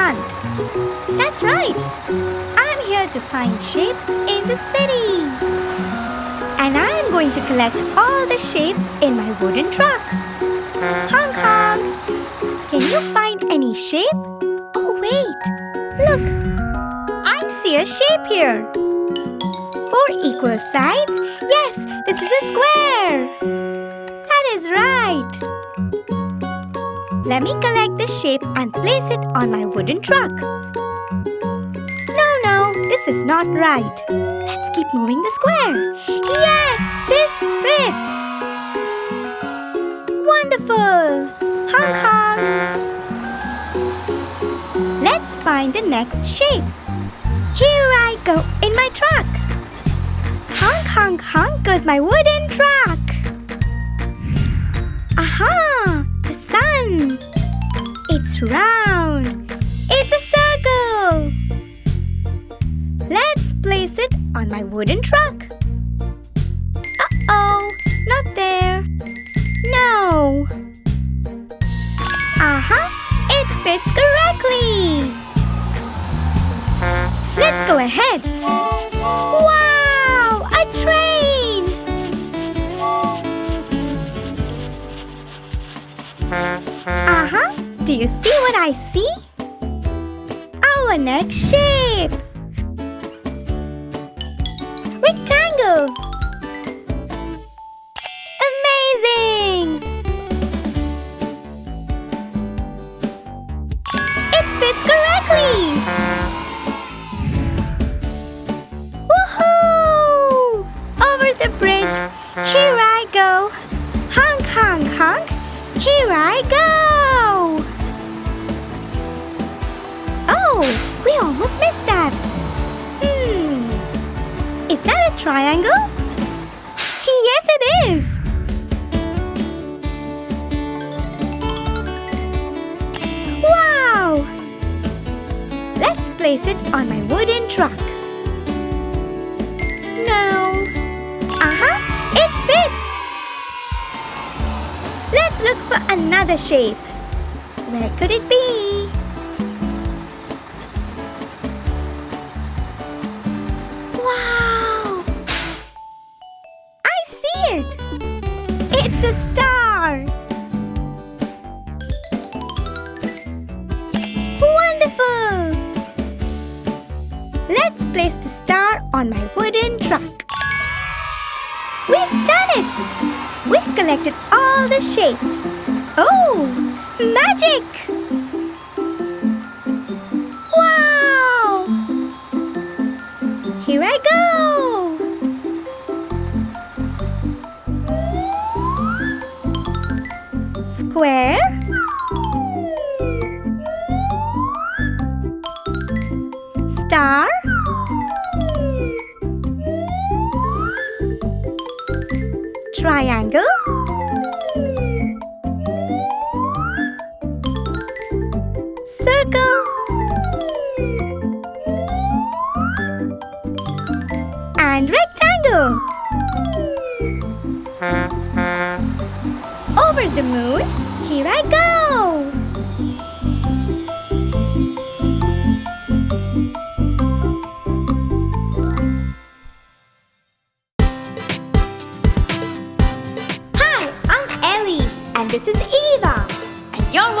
hunt. That's right. I'm here to find shapes in the city. And I'm going to collect all the shapes in my wooden truck. Honk honk. Can you find any shape? Oh, wait. Look. I see a shape here. 4 equal sides. Yes, this is a square. That is right. Let me collect the shape and place it on my wooden truck. No, this is not right. Let's keep moving the square. Yes, this fits. Wonderful. Honk honk. Let's find the next shape. Here I go in my truck. Honk honk honk goes my wooden truck. Aha! The sun! It's round! It's a circle! Let's place it on my wooden truck. Uh-oh! Not there! No! Aha! It fits correctly! Let's go ahead! Wow! A train! Uh-huh! Do you see what I see? Our next shape! Rectangle! Amazing! It fits correctly! Woohoo! Over the bridge! Here I go! Honk honk honk! Here I go! Oh, we almost missed that. Is that a triangle? Yes, it is. Wow! Let's place it on my wooden truck. No. Aha! It fits! Let's look for another shape. Where could it be? Wow! I see it! It's a star! Wonderful! Let's place the star on my wooden truck. We've done it! We've collected all the shapes. Oh! Magic! Wow! Here I go! Square. Star. Triangle. Circle. And rectangle. Over the moon, here I go. Hi, I'm Ellie, and this is Eva, and you're